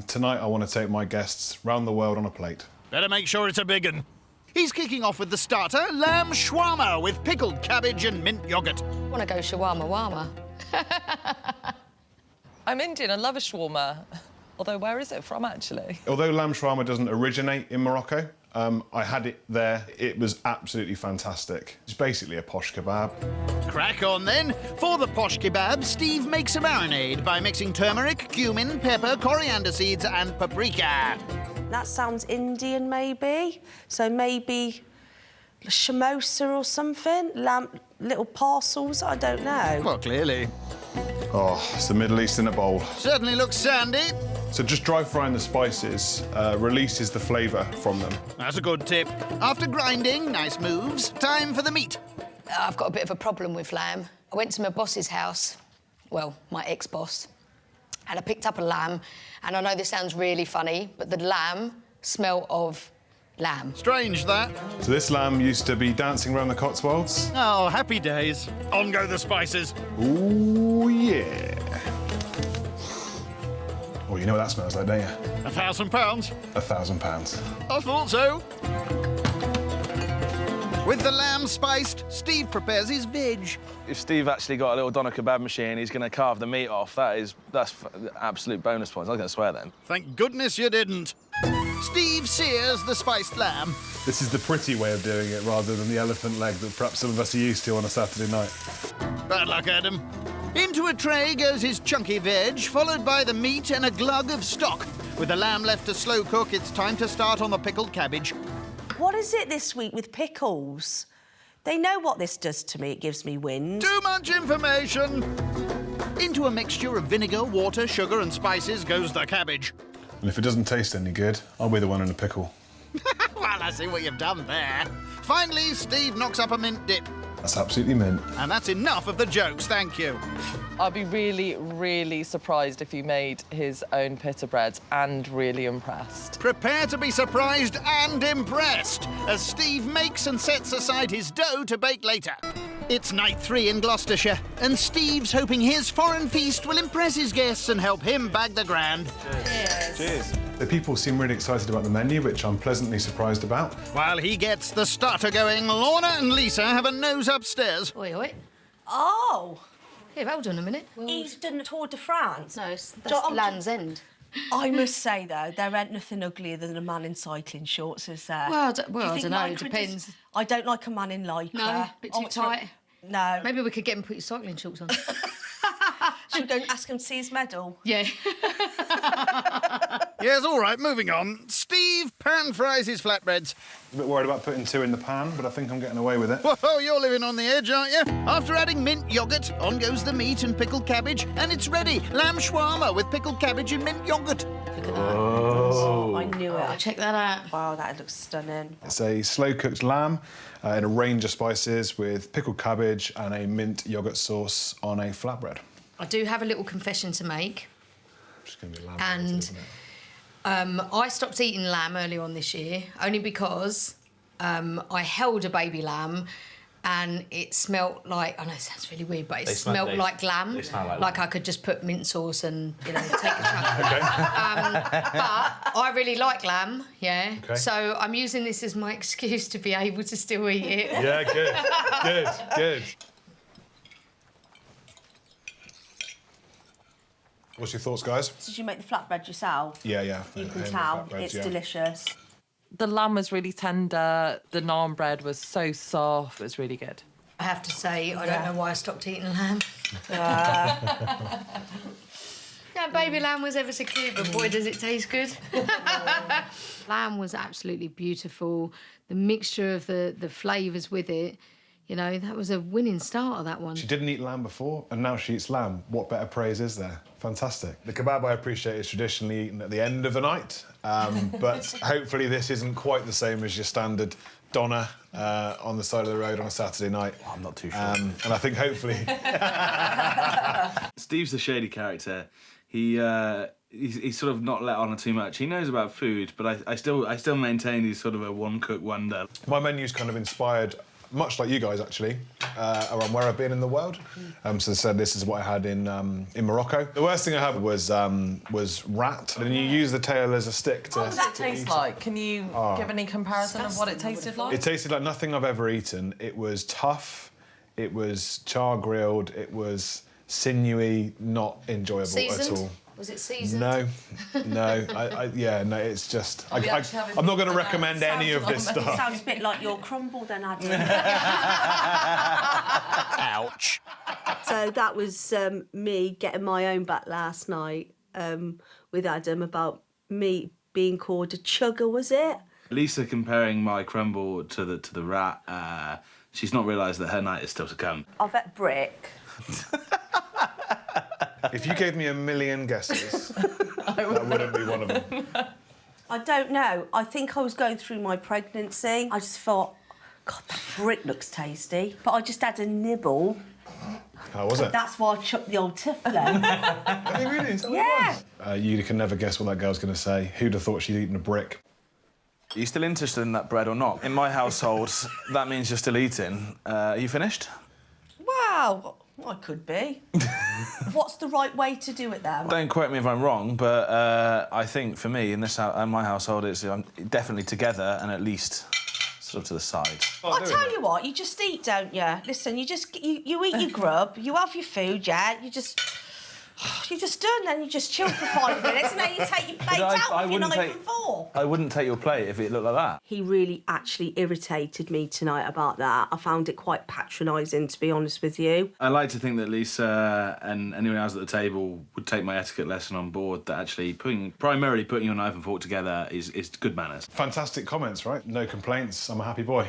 tonight I want to take my guests round the world on a plate. Better make sure it's a big one. He's kicking off with the starter, Lamb Shawarma with pickled cabbage and mint yoghurt. I want to go shawarma. I'm Indian, I love a shawarma. Although, where is it from, actually? Although lamb shawarma doesn't originate in Morocco, I had it there. It was absolutely fantastic. It's basically a posh kebab. Crack on then. For the posh kebab, Steve makes a marinade by mixing turmeric, cumin, pepper, coriander seeds and paprika. That sounds Indian, maybe. So maybe shamosa or something? Little parcels, I don't know. Well, clearly. Oh, it's the Middle East in a bowl. Certainly looks sandy. So just dry frying the spices releases the flavour from them. That's a good tip. After grinding, nice moves, time for the meat. I've got a bit of a problem with lamb. I went to my boss's house, well, my ex-boss, and I picked up a lamb, and I know this sounds really funny, but the lamb smelled of lamb. Strange, that. So this lamb used to be dancing around the Cotswolds. Oh, happy days. On go the spices. Ooh, yeah. Oh, you know what that smells like, don't you? £1,000. £1,000. I thought so. With the lamb spiced, Steve prepares his veg. If Steve actually got a little doner kebab machine, he's going to carve the meat off. That's absolute bonus points. I was going to swear then. Thank goodness you didn't. Steve sears the spiced lamb. This is the pretty way of doing it rather than the elephant leg that perhaps some of us are used to on a Saturday night. Bad luck, Adam. Into a tray goes his chunky veg, followed by the meat and a glug of stock. With the lamb left to slow cook, it's time to start on the pickled cabbage. What is it this week with pickles? They know what this does to me. It gives me wind. Too much information. Into a mixture of vinegar, water, sugar and spices goes the cabbage. And if it doesn't taste any good, I'll be the one in a pickle. Well, I see what you've done there. Finally, Steve knocks up a mint dip. That's absolutely mint. And that's enough of the jokes, thank you. I'd be really, really surprised if he made his own pita bread and really impressed. Prepare to be surprised and impressed as Steve makes and sets aside his dough to bake later. It's night 3 in Gloucestershire, and Steve's hoping his foreign feast will impress his guests and help him bag the grand. Cheers. Cheers. The people seem really excited about the menu, which I'm pleasantly surprised about. While he gets the starter going, Lorna and Lisa have a nose upstairs. Oi, oi. Oh! Here, hold on a minute. He's done the Tour de France. No, that's Land's End. I must say, though, there ain't nothing uglier than a man in cycling shorts, is there? Well, I Do you don't think know, it lycra depends. I don't like a man in lycra. No, a bit too tight. No. Maybe we could get him to put his cycling shorts on. Should we go and ask him to see his medal? Yeah. Yes, all right, moving on. Steve pan fries his flatbreads. A bit worried about putting 2 in the pan, but I think I'm getting away with it. Whoa, you're living on the edge, aren't you? After adding mint yoghurt, on goes the meat and pickled cabbage, and it's ready. Lamb shawarma with pickled cabbage and mint yoghurt. Look at that. Oh. I knew it. Oh, check that out. Wow, that looks stunning. It's a slow-cooked lamb in a range of spices with pickled cabbage and a mint yoghurt sauce on a flatbread. I do have a little confession to make. Which is going to be lamb And related, isn't it? I stopped eating lamb earlier on this year, only because I held a baby lamb and it smelt like, I know it sounds really weird, but it smelt like lamb. They smell like lamb. I could just put mint sauce and, take a chunk. Okay. But I really like lamb, yeah. Okay. So I'm using this as my excuse to be able to still eat it. Yeah, good, good. What's your thoughts, guys? Did you make the flatbread yourself? Yeah. You can tell. It's delicious. The lamb was really tender. The naan bread was so soft. It was really good. I have to say, I don't know why I stopped eating lamb. Yeah, baby lamb was ever so cute, but boy, does it taste good. Lamb was absolutely beautiful. The mixture of the flavours with it, that was a winning start of that one. She didn't eat lamb before, and now she eats lamb. What better praise is there? Fantastic. The kebab, I appreciate, is traditionally eaten at the end of the night, but hopefully this isn't quite the same as your standard doner on the side of the road on a Saturday night. Oh, I'm not too sure. And I think hopefully... Steve's a shady character. He's sort of not let on too much. He knows about food, but I still maintain he's sort of a one-cook wonder. My menu's kind of inspired much like you guys actually, around where I've been in the world. So they said this is what I had in Morocco. The worst thing I had was rat, and you use the tail as a stick to. What does that taste like? Can you give any comparison of what it tasted like? It tasted like nothing I've ever eaten. It was tough. It was char grilled. It was sinewy, not enjoyable at all. Was it seasoned? No. No, it's just... I'm not going to recommend any of this stuff. It sounds a bit like your crumble then, Adam. Ouch. So that was me getting my own back last night with Adam about me being called a chugger, was it? Lisa comparing my crumble to the rat, she's not realised that her night is still to come. I've had brick. If you gave me 1 million guesses, that wouldn't be one of them. I don't know. I think I was going through my pregnancy. I just thought, God, that brick looks tasty. But I just had a nibble. How was it? That's why I chucked the old Tiflo. Are you really? Is that what Yeah. it was? You can never guess what that girl's going to say. Who'd have thought she'd eaten a brick? Are you still interested in that bread or not? In my household, that means you're still eating. Are you finished? Wow. I could be. What's the right way to do it then? Don't quote me if I'm wrong, but I think for me, in my household, it's definitely together and at least sort of to the side. I'll tell you what, you just eat, don't you? Listen, you eat your grub, you have your food, yeah? You're just done, then you just chill for 5 minutes and then you take your plate out with your knife and fork. I wouldn't take your plate if it looked like that. He really actually irritated me tonight about that. I found it quite patronising, to be honest with you. I like to think that Lisa and anyone else at the table would take my etiquette lesson on board, that actually primarily putting your knife and fork together is good manners. Fantastic comments, right? No complaints. I'm a happy boy.